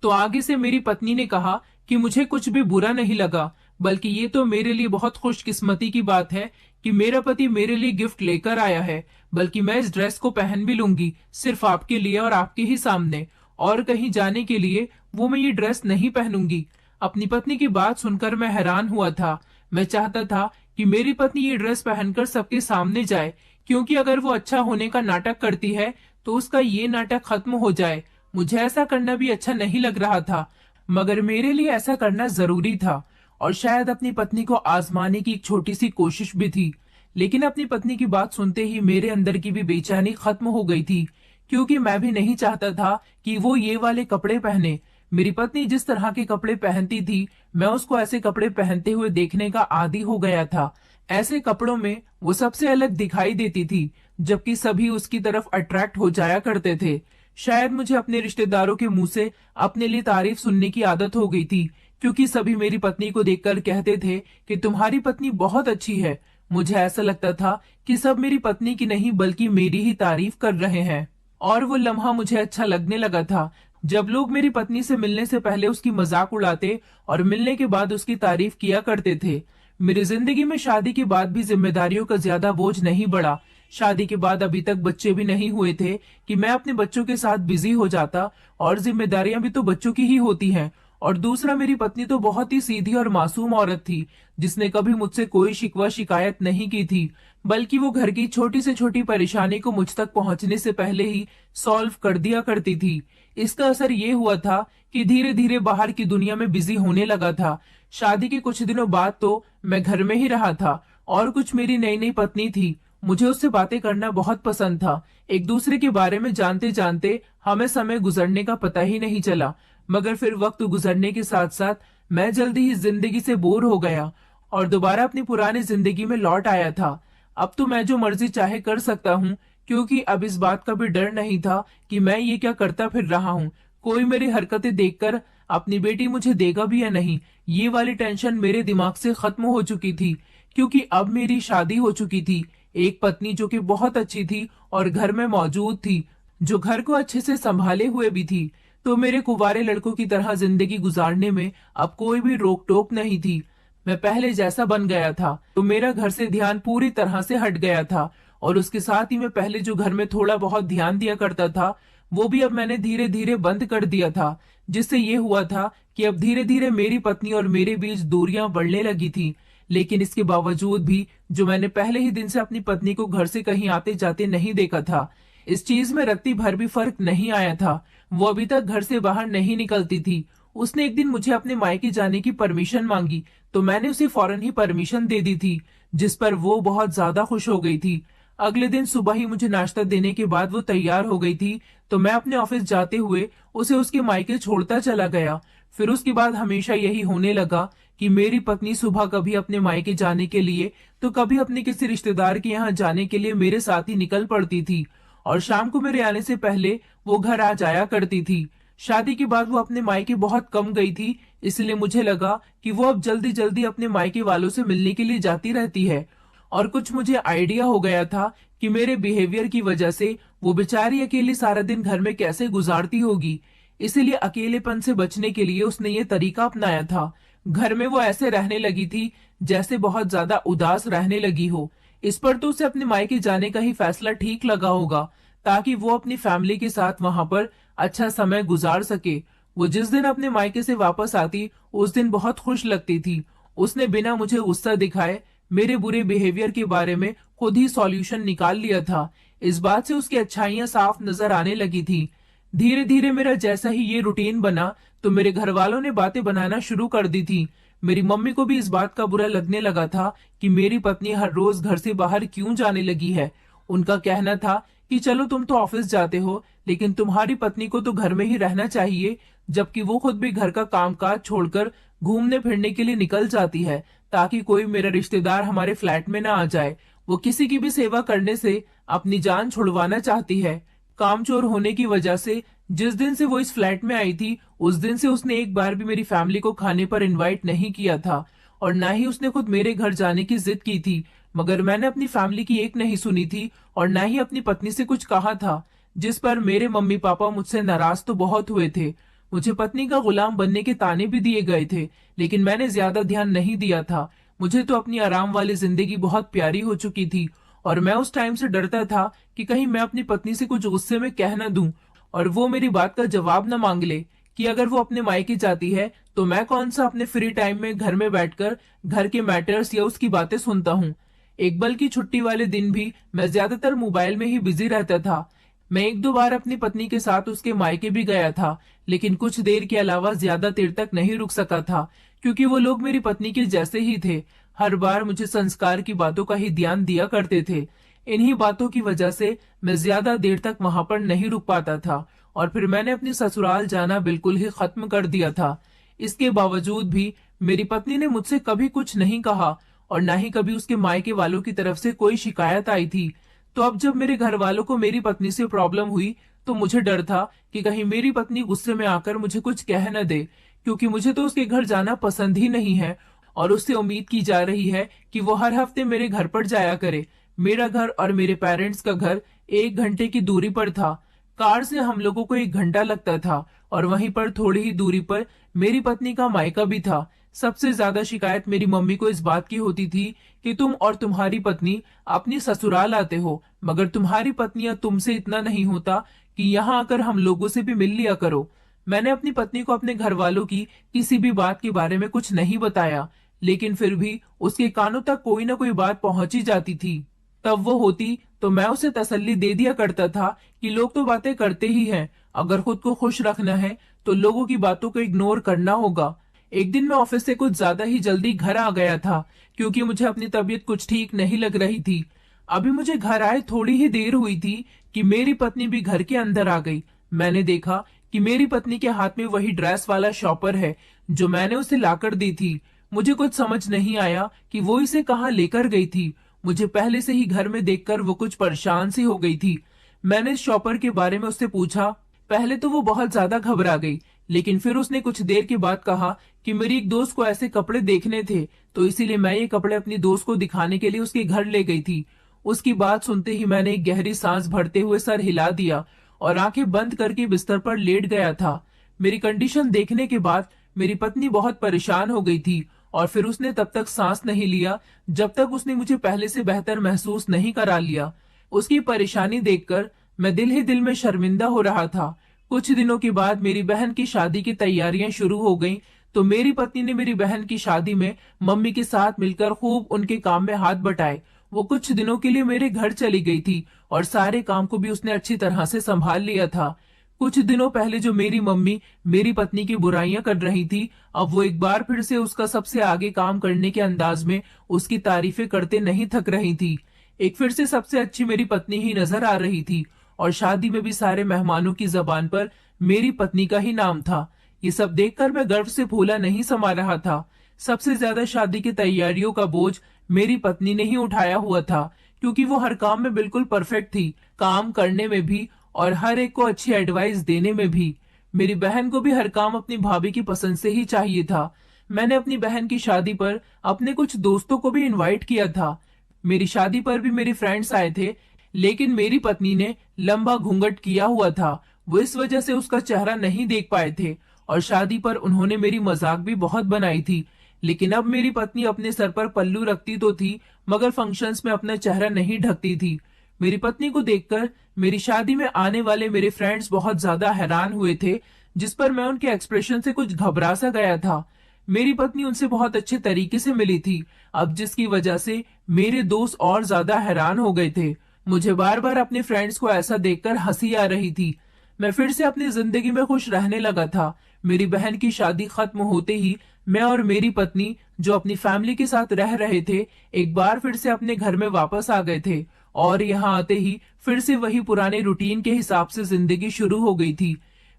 तो आगे से मेरी पत्नी ने कहा कि मुझे कुछ भी बुरा नहीं लगा, बल्कि ये तो मेरे लिए बहुत खुशकिस्मती की बात है कि मेरा पति मेरे लिए गिफ्ट लेकर आया है। बल्कि मैं इस ड्रेस को पहन भी लूंगी, सिर्फ आपके लिए और आपके ही सामने, और कहीं जाने के लिए वो मैं ये ड्रेस नहीं पहनूंगी। अपनी पत्नी की बात सुनकर मैं हैरान हुआ था। मैं चाहता था कि मेरी पत्नी ये ड्रेस पहनकर सबके सामने जाए, क्योंकि अगर वो अच्छा होने का नाटक करती है तो उसका ये नाटक खत्म हो जाए। मुझे ऐसा करना भी अच्छा नहीं लग रहा था, मगर मेरे लिए ऐसा करना जरूरी था, और शायद अपनी पत्नी को आजमाने की एक छोटी सी कोशिश भी थी। लेकिन अपनी पत्नी की बात सुनते ही मेरे अंदर की भी बेचैनी खत्म हो गई थी, क्योंकि मैं भी नहीं चाहता था कि वो ये वाले कपड़े पहने। मेरी पत्नी जिस तरह के कपड़े पहनती थी, मैं उसको ऐसे कपड़े पहनते हुए देखने का आदी हो गया था। ऐसे कपड़ों में वो सबसे अलग दिखाई देती थी, जबकि सभी उसकी तरफ अट्रैक्ट हो जाया करते थे। शायद मुझे अपने रिश्तेदारों के मुंह से अपने लिए तारीफ सुनने की आदत हो गई थी, क्योंकि सभी मेरी पत्नी को देखकर कहते थे कि तुम्हारी पत्नी बहुत अच्छी है। मुझे ऐसा लगता था कि सब मेरी पत्नी की नहीं बल्कि मेरी ही तारीफ कर रहे हैं। और वो लम्हा मुझे अच्छा लगने लगा था जब लोग मेरी पत्नी से मिलने से पहले उसकी मजाक उड़ाते और मिलने के बाद उसकी तारीफ किया करते थे। मेरी जिंदगी में शादी के बाद भी जिम्मेदारियों का ज्यादा बोझ नहीं बढ़ा। शादी के बाद अभी तक बच्चे भी नहीं हुए थे कि मैं अपने बच्चों के साथ बिजी हो जाता, और जिम्मेदारियां भी तो बच्चों की ही होती हैं। और दूसरा, मेरी पत्नी तो बहुत ही सीधी और मासूम औरत थी, जिसने कभी मुझसे कोई शिकवा शिकायत नहीं की थी, बल्कि वो घर की छोटी से छोटी परेशानी को मुझ तक पहुंचने से पहले ही सॉल्व कर दिया करती थी। इसका असर ये हुआ था कि धीरे धीरे बाहर की दुनिया में बिजी होने लगा था। शादी के कुछ दिनों बाद तो मैं घर में ही रहा था, और कुछ मेरी नई नई पत्नी थी। मुझे उससे बातें करना बहुत पसंद था। एक दूसरे के बारे में जानते जानते हमें समय गुजरने का पता ही नहीं चला। मगर फिर वक्त गुजरने के साथ साथ मैं जल्दी ही जिंदगी से बोर हो गया और दोबारा अपनी पुरानी जिंदगी में लौट आया था। अब तो मैं जो मर्जी चाहे कर सकता हूँ, क्योंकि अब इस बात का भी डर नहीं था कि मैं ये क्या करता फिर रहा हूँ। कोई मेरी हरकतें देखकर अपनी बेटी मुझे देगा भी या नहीं, ये वाली टेंशन मेरे दिमाग से खत्म हो चुकी थी, क्योंकि अब मेरी शादी हो चुकी थी। एक पत्नी जो कि बहुत अच्छी थी और घर में मौजूद थी, जो घर को अच्छे से संभाले हुए भी थी, तो मेरे कुंवारे लड़कों की तरह जिंदगी गुजारने में अब कोई भी रोक टोक नहीं थी। मैं पहले जैसा बन गया था, तो मेरा घर से ध्यान पूरी तरह से हट गया था। और उसके साथ ही मैं पहले जो घर में थोड़ा बहुत ध्यान दिया करता था, वो भी अब मैंने धीरे धीरे बंद कर दिया था। जिससे ये हुआ था कि अब धीरे धीरे मेरी पत्नी और मेरे बीच दूरियां बढ़ने लगी थी। लेकिन इसके बावजूद भी जो मैंने पहले ही दिन से अपनी पत्नी को घर से कहीं आते जाते नहीं देखा था, इस चीज में रत्ती भर भी फर्क नहीं आया था। वो अभी तक घर से बाहर नहीं निकलती थी। उसने एक दिन मुझे अपने मायके जाने की परमिशन मांगी, तो मैंने उसे फौरन ही परमिशन दे दी थी, जिस पर वो बहुत ज्यादा खुश हो गई थी। अगले दिन सुबह ही मुझे नाश्ता देने के बाद वो तैयार हो गई थी, तो मैं अपने ऑफिस जाते हुए उसे उसके मायके छोड़ता चला गया। फिर उसके बाद हमेशा यही होने लगा कि मेरी पत्नी सुबह कभी अपने मायके जाने के लिए, तो कभी अपने किसी रिश्तेदार के यहाँ जाने के लिए मेरे साथ ही निकल पड़ती थी। और शाम को मेरे आने से पहले वो घर आ जाया करती थी। शादी के बाद वो अपने मायके बहुत कम गई थी, इसलिए मुझे लगा कि वो अब जल्दी जल्दी अपने मायके वालों से मिलने के लिए जाती रहती है। और कुछ मुझे आइडिया हो गया था कि मेरे बिहेवियर की वजह से वो बेचारी अकेली सारा दिन घर में कैसे गुजारती होगी। इसीलिए अकेलेपन से बचने के लिए उसने ये तरीका अपनाया था। घर में वो ऐसे रहने लगी थी जैसे बहुत ज्यादा उदास रहने लगी हो। इस पर तो उसे अपने मायके जाने का ही फैसला ठीक लगा होगा, ताकि वो अपनी फैमिली के साथ वहां पर अच्छा समय गुजार सके। वो जिस दिन अपने मायके से वापस आती, उस दिन बहुत खुश लगती थी। उसने बिना मुझे गुस्सा दिखाए मेरे बुरे बिहेवियर के बारे में खुद ही सॉल्यूशन निकाल लिया था। इस बात से उसकी अच्छाइयां साफ नजर आने लगी थी। धीरे धीरे मेरा जैसा ही ये रूटीन बना, तो मेरे घर वालों ने बातें बनाना शुरू कर दी थी। मेरी मम्मी को भी इस बात का बुरा लगने लगा था कि मेरी पत्नी हर रोज घर से बाहर क्यों जाने लगी है। उनका कहना था कि चलो तुम तो ऑफिस जाते हो, लेकिन तुम्हारी पत्नी को तो घर में ही रहना चाहिए, जबकि वो खुद भी घर का कामकाज छोड़कर घूमने फिरने के लिए निकल जाती है, ताकि कोई मेरा रिश्तेदार हमारे फ्लैट में ना आ जाए। वो किसी की भी सेवा करने से अपनी जान छुड़वाना चाहती है। कामचोर होने की वजह से जिस दिन से वो इस फ्लैट में आई थी, उस दिन से उसने एक बार भी मेरी फैमिली को खाने पर इनवाइट नहीं किया था, और ना ही उसने खुद मेरे घर जाने की जिद की थी। मगर मैंने अपनी फैमिली की एक नहीं सुनी थी, और ना ही अपनी पत्नी से कुछ कहा था, जिस पर मेरे मम्मी पापा मुझसे नाराज तो बहुत हुए थे। मुझे पत्नी का गुलाम बनने के ताने भी दिए गए थे, लेकिन मैंने ज्यादा ध्यान नहीं दिया था। मुझे तो अपनी आराम वाली जिंदगी बहुत प्यारी हो चुकी थी, और मैं उस टाइम से डरता था कि कहीं मैं अपनी पत्नी से कुछ गुस्से में कह न दूं, और वो मेरी बात का जवाब न मांग ले कि अगर वो अपने मायके जाती है तो मैं कौन सा अपने फ्री टाइम में घर में बैठकर घर के मैटर्स या उसकी बातें सुनता हूँ। एक बल की छुट्टी वाले दिन भी मैं ज्यादातर मोबाइल में ही बिजी रहता था। मैं एक दो बार अपनी पत्नी के साथ उसके मायके भी गया था, लेकिन कुछ देर के अलावा ज्यादा देर तक नहीं रुक सका था, क्योंकि वो लोग मेरी पत्नी के जैसे ही थे। हर बार मुझे संस्कार की बातों का ही ध्यान दिया करते थे। इन्हीं बातों की वजह से मैं ज्यादा देर तक वहां पर नहीं रुक पाता था, और फिर मैंने अपनी ससुराल जाना बिल्कुल ही खत्म कर दिया था। इसके बावजूद भी मेरी पत्नी ने मुझसे कभी कुछ नहीं कहा, और ना ही कभी उसके मायके वालों की तरफ से कोई शिकायत आई थी। तो अब जब मेरे घर वालों को मेरी पत्नी से प्रॉब्लम हुई, तो मुझे डर था कि कहीं मेरी पत्नी गुस्से में आकर मुझे कुछ कह न दे, क्योंकि मुझे तो उसके घर जाना पसंद ही नहीं है, और उससे उम्मीद की जा रही है कि वो हर हफ्ते मेरे घर पर जाया करे। मेरा घर और मेरे पेरेंट्स का घर 1 घंटे की दूरी पर था। कार से हम लोगों को 1 घंटा लगता था, और वहीं पर थोड़ी ही दूरी पर मेरी पत्नी का मायका भी था। सबसे ज्यादा शिकायत मेरी मम्मी को इस बात की होती थी कि तुम और तुम्हारी पत्नी अपनी ससुराल आते हो, मगर तुम्हारी पत्नियां तुमसे इतना नहीं होता कि यहाँ आकर हम लोगों से भी मिल लिया करो। मैंने अपनी पत्नी को अपने घर वालों की किसी भी बात के बारे में कुछ नहीं बताया, लेकिन फिर भी उसके कानों तक कोई ना कोई बात पहुंच ही जाती थी। तब वो होती तो मैं उसे तसल्ली दे दिया करता था कि लोग तो बातें करते ही हैं, अगर खुद को खुश रखना है तो लोगों की बातों को इग्नोर करना होगा। एक दिन मैं ऑफिस से कुछ ज्यादा ही जल्दी घर आ गया था, क्योंकि मुझे अपनी तबीयत कुछ ठीक नहीं लग रही थी। अभी मुझे घर आए थोड़ी ही देर हुई थी कि मेरी पत्नी भी घर के अंदर आ गई। मैंने देखा कि मेरी पत्नी के हाथ में वही ड्रेस वाला शॉपर है जो मैंने उसे लाकर दी थी। मुझे कुछ समझ नहीं आया कि वो इसे कहाँ लेकर गई थी। मुझे पहले से ही घर में देखकर वो कुछ परेशान सी हो गई थी। मैंने इस शॉपर के बारे में उससे पूछा। पहले तो वो बहुत ज्यादा घबरा गई, लेकिन फिर उसने कुछ देर के बाद कहा कि मेरी एक दोस्त को ऐसे कपड़े देखने थे, तो इसीलिए मैं ये कपड़े अपनी दोस्त को दिखाने के लिए उसके घर ले गई थी। उसकी बात सुनते ही मैंने एक गहरी सांस भरते हुए सर हिला दिया और आंखें बंद करके बिस्तर पर लेट गया था। मेरी कंडीशन देखने के बाद मेरी पत्नी बहुत परेशान हो गई थी और फिर उसने तब तक सांस नहीं लिया जब तक उसने मुझे पहले से बेहतर महसूस नहीं करा लिया। उसकी परेशानी देखकर मैं दिल ही दिल में शर्मिंदा हो रहा था। कुछ दिनों के बाद मेरी बहन की शादी की तैयारियां शुरू हो गईं, तो मेरी पत्नी ने मेरी बहन की शादी में मम्मी के साथ मिलकर खूब उनके काम में हाथ बटाए। वो कुछ दिनों के लिए मेरे घर चली गई थी और सारे काम को भी उसने अच्छी तरह से संभाल लिया था। कुछ दिनों पहले जो मेरी मम्मी मेरी पत्नी की बुराइयां कर रही थी, अब वो एक बार फिर से उसका सबसे आगे काम करने के अंदाज में उसकी तारीफें करते नहीं थक रही थी। एक फिर से सबसे अच्छी मेरी पत्नी ही नजर आ रही थी और शादी में भी सारे मेहमानों की जबान पर मेरी पत्नी का ही नाम था। ये सब देखकर मैं गर्व से फूला नहीं समा रहा था। सबसे ज्यादा शादी की तैयारियों का बोझ मेरी पत्नी ने ही उठाया हुआ था, क्योंकि वो हर काम में बिल्कुल परफेक्ट थी, काम करने में भी और हर एक को अच्छी एडवाइस देने में भी। मेरी बहन को भी हर काम अपनी भाभी की पसंद से ही चाहिए था। मैंने अपनी बहन की शादी पर अपने कुछ दोस्तों को भी इनवाइट किया था। मेरी शादी पर भी मेरे फ्रेंड्स आए थे, लेकिन मेरी पत्नी ने लंबा घूंघट किया हुआ था। वो इस वजह से उसका चेहरा नहीं देख पाए थे और शादी पर उन्होंने मेरी मजाक भी बहुत बनाई थी। लेकिन अब मेरी पत्नी अपने सर पर पल्लू रखती तो थी, मगर फंक्शंस में अपना चेहरा नहीं ढकती थी। मेरी पत्नी को देखकर मेरी शादी में आने वाले मेरे फ्रेंड्स बहुत ज्यादा हैरान हुए थे, जिस पर मैं उनके एक्सप्रेशन से कुछ घबरा सा गया था। मेरी पत्नी उनसे बहुत अच्छे तरीके से मिली थी, अब जिसकी वजह से मेरे दोस्त और ज्यादा हैरान हो गए थे। मुझे बार बार अपने फ्रेंड्स को ऐसा देखकर हंसी आ रही थी। मैं फिर से अपनी जिंदगी में खुश रहने लगा था। मेरी बहन की शादी खत्म होते ही मैं और मेरी पत्नी, जो अपनी फैमिली के साथ रह रहे थे, एक बार फिर से अपने घर में वापस आ गए थे और यहाँ आते ही फिर से वही पुराने रूटीन के हिसाब से जिंदगी शुरू हो गई थी।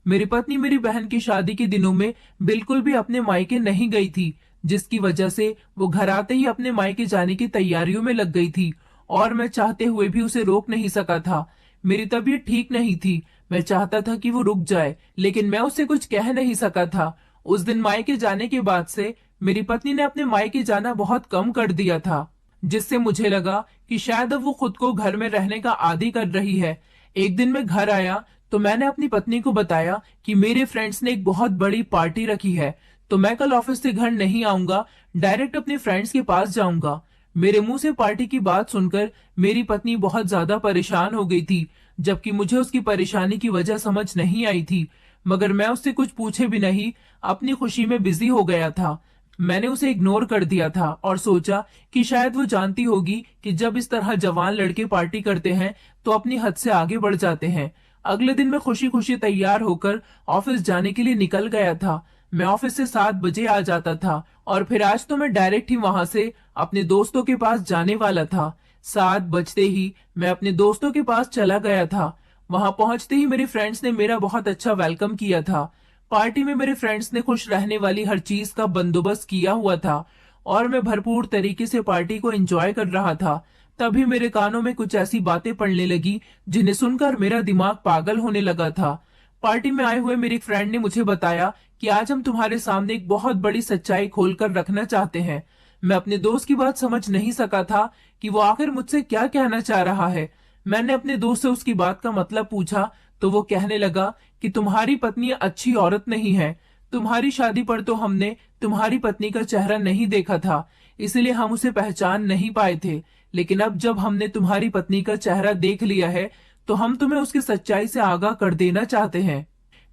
मेरी पत्नी मेरी बहन की शादी के दिनों में बिल्कुल भी अपने मायके नहीं गई थी, जिसकी वजह से वो घर आते ही अपने मायके जाने की तैयारियों में लग गई थी और मैं चाहते हुए भी उसे रोक नहीं सका था। मेरी तबीयत ठीक नहीं थी, मैं चाहता था कि वो रुक जाए, लेकिन मैं उससे कुछ कह नहीं सका था। उस दिन मायके जाने के बाद से मेरी पत्नी ने अपने मायके जाना बहुत कम कर दिया था, जिससे मुझे लगा कि शायद अब वो खुद को घर में रहने का आदी कर रही है। एक दिन मैं घर आया तो मैंने अपनी पत्नी को बताया कि मेरे फ्रेंड्स ने एक बहुत बड़ी पार्टी रखी है, तो मैं कल ऑफिस से घर नहीं आऊंगा, डायरेक्ट अपने फ्रेंड्स के पास जाऊंगा। मेरे मुंह से पार्टी की बात सुनकर मेरी पत्नी बहुत ज्यादा परेशान हो गई थी, जबकि मुझे उसकी परेशानी की वजह समझ नहीं आई थी, मगर मैं उससे कुछ पूछे भी नहीं अपनी खुशी में बिजी हो गया था। मैंने उसे इग्नोर कर दिया था और सोचा कि शायद वो जानती होगी कि जब इस तरह जवान लड़के पार्टी करते हैं तो अपनी हद से आगे बढ़ जाते हैं। अगले दिन मैं खुशी खुशी तैयार होकर ऑफिस जाने के लिए निकल गया था। मैं ऑफिस से 7 बजे आ जाता था और फिर आज तो मैं डायरेक्ट ही वहां से अपने दोस्तों के पास जाने वाला था। 7 बजते ही मैं अपने दोस्तों के पास चला गया था। वहां पहुंचते ही मेरे फ्रेंड्स ने मेरा बहुत अच्छा वेलकम किया था। पार्टी में मेरे फ्रेंड्स ने खुश रहने वाली हर चीज का बंदोबस्त किया हुआ था और मैं भरपूर तरीके से पार्टी को एंजॉय कर रहा था। तभी मेरे कानों में कुछ ऐसी बातें पड़ने लगी जिन्हें सुनकर मेरा दिमाग पागल होने लगा था। पार्टी में आए हुए मेरे फ्रेंड ने मुझे बताया कि आज हम तुम्हारे सामने एक बहुत बड़ी सच्चाई खोलकर रखना चाहते हैं। मैं अपने दोस्त की बात समझ नहीं सका था कि वो आखिर मुझसे क्या कहना चाह रहा है। मैंने अपने दोस्त से उसकी बात का मतलब पूछा तो वो कहने लगा कि तुम्हारी पत्नी अच्छी औरत नहीं है। तुम्हारी शादी पर तो हमने तुम्हारी पत्नी का चेहरा नहीं देखा था, इसलिए हम उसे पहचान नहीं पाए थे, लेकिन अब जब हमने तुम्हारी पत्नी का चेहरा देख लिया है तो हम तुम्हें उसकी सच्चाई से आगाह कर देना चाहते हैं।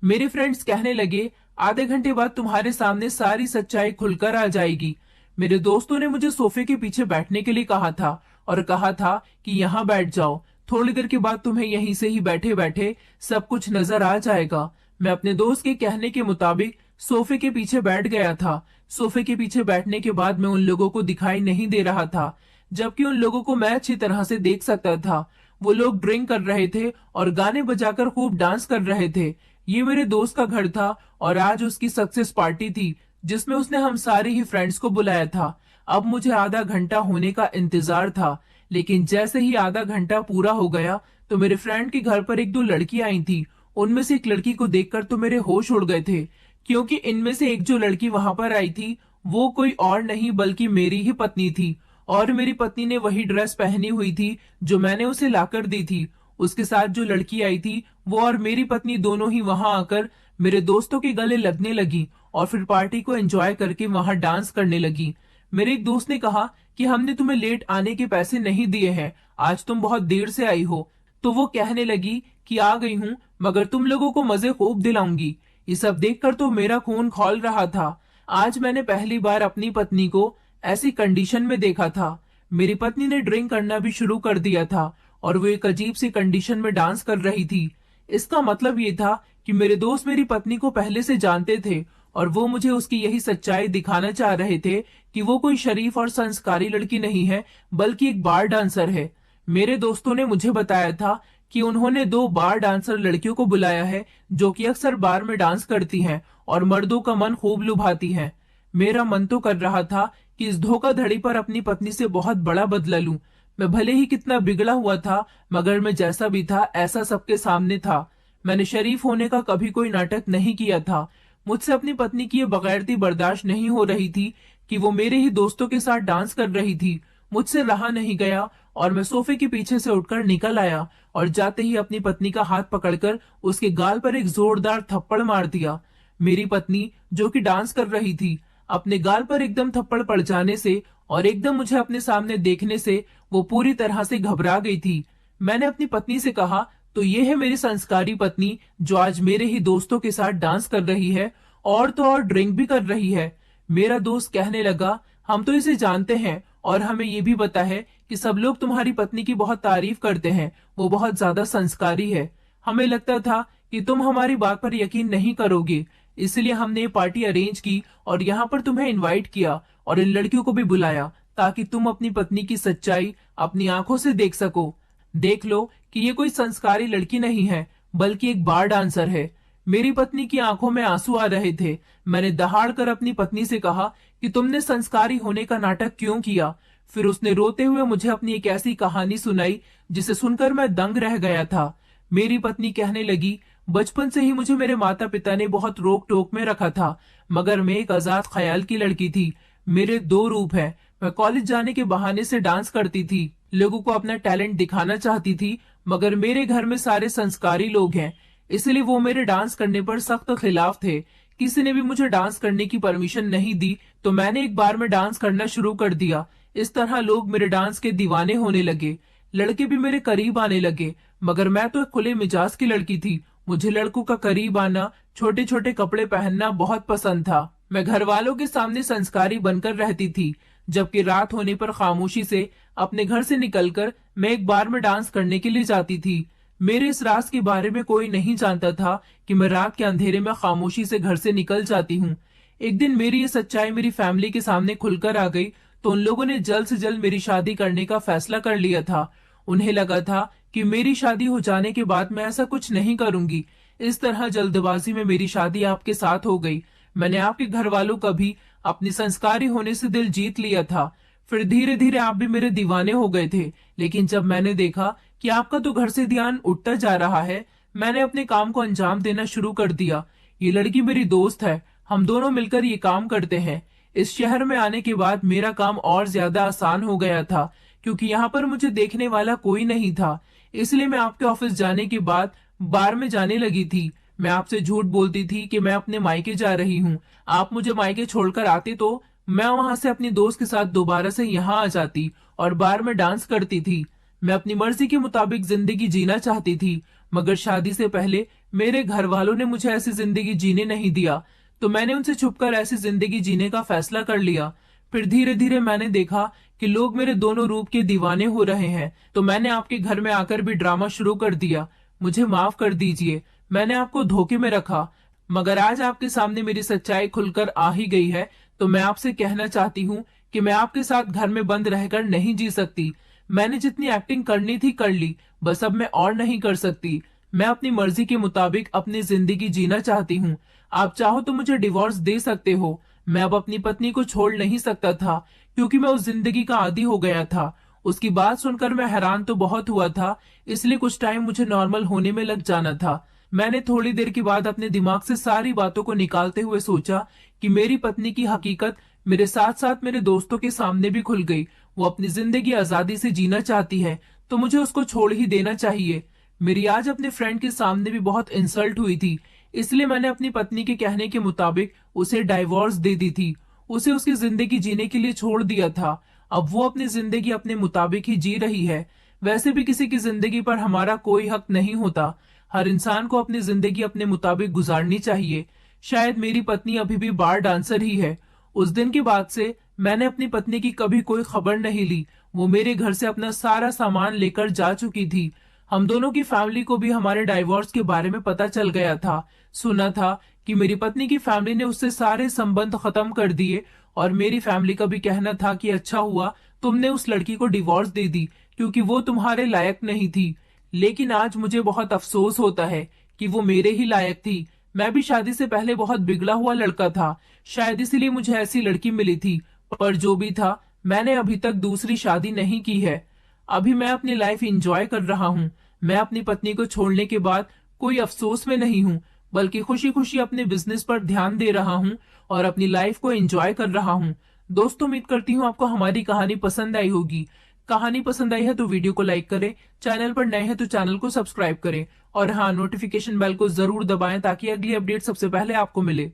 मेरे फ्रेंड्स कहने लगे, आधे घंटे बाद तुम्हारे सामने सारी सच्चाई खुलकर आ जाएगी। मेरे दोस्तों ने मुझे सोफे के पीछे बैठने के लिए कहा था और कहा था कि यहाँ बैठ जाओ, थोड़ी देर के बाद तुम्हें यहीं से ही बैठे बैठे सब कुछ नजर आ जाएगा। मैं अपने दोस्त के कहने के मुताबिक सोफे के पीछे बैठ गया था। सोफे के पीछे बैठने के बाद मैं उन लोगों को दिखाई नहीं दे रहा था, जबकि उन लोगों को मैं अच्छी तरह से देख सकता था। वो लोग ड्रिंक कर रहे थे और गाने बजाकर खूब डांस कर रहे थे। ये मेरे दोस्त का घर था और आज उसकी सक्सेस पार्टी थी, जिसमें उसने हम सारे ही फ्रेंड्स को बुलाया था। अब मुझे आधा घंटा होने का इंतजार था, लेकिन जैसे ही आधा घंटा पूरा हो गया तो मेरे फ्रेंड के घर पर 1-2 लड़की आई थी। उनमें से एक लड़की को देखकर तो मेरे होश उड़ गए थे, क्योंकि इनमें से एक जो लड़की वहां पर आई थी वो कोई और नहीं बल्कि मेरी ही पत्नी थी और मेरी पत्नी ने वही ड्रेस पहनी हुई थी जो मैंने उसे लाकर दी थी। उसके साथ जो लड़की आई थी वो और मेरी पत्नी दोनों ही वहां आकर मेरे दोस्तों के गले लगने लगी और फिर पार्टी को एंजॉय करके वहां डांस करने लगी। मेरे एक दोस्त ने कहा कि हमने तुम्हें लेट आने के पैसे नहीं दिए हैं, आज तुम बहुत देर से आई हो। तो वो कहने लगी कि आ गई हूँ, मगर तुम लोगों को मजे खूब दिलाऊंगी। ये सब देखकर तो मेरा खून खौल रहा था। आज मैंने पहली बार अपनी पत्नी को ऐसी कंडीशन में देखा था। मेरी पत्नी ने ड्रिंक करना भी शुरू कर दिया था और वो एक अजीब सी कंडीशन में डांस कर रही थी। इसका मतलब ये था कि मेरे दोस्त मेरी पत्नी को पहले से जानते थे और वो मुझे उसकी यही सच्चाई दिखाना चाह रहे थे कि वो कोई शरीफ और संस्कारी लड़की नहीं है, बल्कि एक बार डांसर है। मेरे दोस्तों ने मुझे बताया था कि उन्होंने 2 बार डांसर लड़कियों को बुलाया है जो कि अक्सर बार में डांस करती हैं और मर्दों का मन खूब लुभाती हैं। मेरा मन तो कर रहा था कि इस धोखाधड़ी पर अपनी पत्नी से बहुत बड़ा बदला लूं। मैं भले ही कितना बिगड़ा हुआ था, मगर मैं जैसा भी था ऐसा सबके सामने था। मैंने शरीफ होने का कभी कोई नाटक नहीं किया था। मुझसे अपनी पत्नी की ये बगैरती बर्दाश्त नहीं हो रही थी कि वो मेरे ही दोस्तों के साथ डांस कर रही थी। मुझसे रहा नहीं गया और मैं सोफे के पीछे से उठकर निकल आया और जाते ही अपनी पत्नी का हाथ पकड़कर उसके गाल पर एक जोरदार थप्पड़ मार दिया। मेरी पत्नी, जो कि डांस कर रही थी, अपने गाल पर एकदम थप्पड़ पड़ जाने से और एकदम मुझे अपने सामने देखने से वो पूरी तरह से घबरा गई थी। मैंने अपनी पत्नी से कहा, तो ये है मेरी संस्कारी पत्नी जो आज मेरे ही दोस्तों के साथ डांस कर रही है और तो और ड्रिंक भी कर रही है। मेरा दोस्त कहने लगा, हम तो इसे जानते हैं और हमें ये भी पता है कि सब लोग तुम्हारी पत्नी की बहुत तारीफ करते हैं, वो बहुत ज्यादा संस्कारी है। हमें लगता था कि तुम हमारी बात पर यकीन नहीं करोगे, इसलिए हमने ये पार्टी अरेंज की और यहाँ पर तुम्हें इनवाइट किया और इन लड़कियों को भी बुलाया ताकि तुम अपनी पत्नी की सच्चाई अपनी आंखों से देख सको। देख लो कि ये कोई संस्कारी लड़की नहीं है, बल्कि एक बार डांसर है। मेरी पत्नी की आंखों में आंसू आ रहे थे। मैंने दहाड़ कर अपनी पत्नी से कहा कि तुमने संस्कारी होने का नाटक क्यों किया। फिर उसने रोते हुए मुझे अपनी एक ऐसी कहानी सुनाई जिसे सुनकर मैं दंग रह गया था। मेरी पत्नी कहने लगी, बचपन से ही मुझे मेरे माता पिता ने बहुत रोक टोक में रखा था, मगर मैं एक आजाद ख्याल की लड़की थी। मेरे 2 रूप हैं। मैं कॉलेज जाने के बहाने से डांस करती थी, लोगों को अपना टैलेंट दिखाना चाहती थी, मगर मेरे घर में सारे संस्कारी लोग हैं, इसलिए वो मेरे डांस करने पर सख्त खिलाफ थे। किसी ने भी मुझे डांस करने की परमिशन नहीं दी, तो मैंने एक बार में डांस करना शुरू कर दिया। इस तरह लोग मेरे डांस के दीवाने होने लगे। लड़के भी मेरे करीब आने लगे, मगर मैं तो एक खुले मिजाज की लड़की थी। मुझे लड़कों का करीब आना, छोटे छोटे कपड़े पहनना बहुत पसंद था। मैं घर वालों के सामने संस्कारी बनकर रहती थी, जबकि रात होने पर खामोशी से अपने घर से निकलकर मैं एक बार में डांस करने के लिए जाती थी। मेरे इस राज के बारे में कोई नहीं जानता था कि मैं रात के अंधेरे में खामोशी से घर से निकल जाती हूँ। एक दिन मेरी ये सच्चाई मेरी फैमिली के सामने खुलकर आ गई, तो उन लोगों ने जल्द से जल्द मेरी शादी करने का फैसला कर लिया था। उन्हें लगा था कि मेरी शादी हो जाने के बाद मैं ऐसा कुछ नहीं करूंगी। इस तरह जल्दबाजी में मेरी शादी आपके साथ हो गई। मैंने आपके घर वालों का भी अपनी संस्कारी होने से दिल जीत लिया था। फिर धीरे धीरे आप भी मेरे दीवाने हो गए थे, लेकिन जब मैंने देखा कि आपका तो घर से ध्यान उठता जा रहा है, मैंने अपने काम को अंजाम देना शुरू कर दिया। ये लड़की मेरी दोस्त है, हम दोनों मिलकर ये काम करते हैं। इस शहर में आने के बाद मेरा काम और ज्यादा आसान हो गया था, क्योंकि यहाँ पर मुझे देखने वाला कोई नहीं था। इसलिए मैं आपके ऑफिस जाने के बाद बार में जाने लगी थी। मैं आपसे झूठ बोलती थी कि मैं अपने मायके जा रही हूँ। आप मुझे मायके छोड़कर आते तो मैं वहां से अपनी दोस्त के साथ दोबारा से यहाँ आ जाती और बार में डांस करती थी। मैं अपनी मर्जी के मुताबिक जिंदगी जीना चाहती थी, मगर शादी से पहले मेरे घर वालों ने मुझे ऐसी जिंदगी जीने नहीं दिया, तो मैंने उनसे छुपकर ऐसी जिंदगी जीने का फैसला कर लिया। फिर धीरे धीरे मैंने देखा कि लोग मेरे दोनों रूप के दीवाने हो रहे हैं, तो मैंने आपके घर में आकर भी ड्रामा शुरू कर दिया। मुझे माफ कर दीजिए, मैंने आपको धोखे में रखा, मगर आज आपके सामने मेरी सच्चाई खुलकर आ ही गई है, तो मैं आपसे कहना चाहती हूँ कि मैं आपके साथ घर में बंद रहकर नहीं जी सकती। मैंने जितनी एक्टिंग करनी थी कर ली, बस अब मैं और नहीं कर सकती। मैं अपनी मर्जी के मुताबिक अपनी जिंदगी जीना चाहती हूँ। आप चाहो तो मुझे डिवोर्स दे सकते हो। मैं अब अपनी पत्नी को छोड़ नहीं सकता था, क्योंकि मैं उस जिंदगी का आदी हो गया था। उसकी बात सुनकर मैं हैरान तो बहुत हुआ था, इसलिए कुछ टाइम मुझे नॉर्मल होने में लग जाना था। मैंने थोड़ी देर के बाद अपने दिमाग से सारी बातों को निकालते हुए सोचा कि मेरी पत्नी की हकीकत मेरे साथ साथ मेरे दोस्तों के सामने भी खुल गई। वो अपनी जिंदगी आजादी से जीना चाहती है, तो मुझे उसको छोड़ ही देना चाहिए। मेरी आज अपने फ्रेंड के सामने भी बहुत इंसल्ट हुई थी, इसलिए मैंने अपनी पत्नी के कहने के मुताबिक उसे डाइवोर्स दे दी थी। उसे उसकी जिंदगी जीने के लिए छोड़ दिया था। अब वो अपनी जिंदगी अपने मुताबिक ही जी रही है। वैसे भी किसी की जिंदगी पर हमारा कोई हक नहीं होता। हर इंसान को अपनी जिंदगी अपने मुताबिक गुजारनी चाहिए। शायद मेरी पत्नी अभी भी बार डांसर ही है। उस दिन के बाद से मैंने अपनी पत्नी की कभी कोई खबर नहीं ली। वो मेरे घर से अपना सारा सामान लेकर जा चुकी थी। हम दोनों की फैमिली को भी हमारे डाइवोर्स के बारे में पता चल गया था। सुना था कि मेरी पत्नी की फैमिली ने उससे सारे संबंध खत्म कर दिए और मेरी फैमिली का भी कहना था कि अच्छा हुआ तुमने उस लड़की को डिवोर्स दे दी, क्योंकि वो तुम्हारे लायक नहीं थी। लेकिन आज मुझे बहुत अफसोस होता है कि वो मेरे ही लायक थी। मैं भी शादी से पहले बहुत बिगड़ा हुआ लड़का था। शायद इसीलिए मुझे ऐसी लड़की मिली थी। पर जो भी था, मैंने अभी तक दूसरी शादी नहीं की है। अभी मैं अपनी लाइफ एंजॉय कर रहा हूँ। मैं अपनी पत्नी को छोड़ने के बाद कोई अफसोस में नहीं हूँ, बल्कि खुशी खुशी अपने बिजनेस पर ध्यान दे रहा हूँ और अपनी लाइफ को एंजॉय कर रहा हूँ। दोस्तों, उम्मीद करती हूँ आपको हमारी कहानी पसंद आई होगी। कहानी पसंद आई है तो वीडियो को लाइक करें, चैनल पर नए हैं तो चैनल को सब्सक्राइब करें और हाँ, नोटिफिकेशन बेल को जरूर दबाएं ताकि अगली अपडेट सबसे पहले आपको मिले।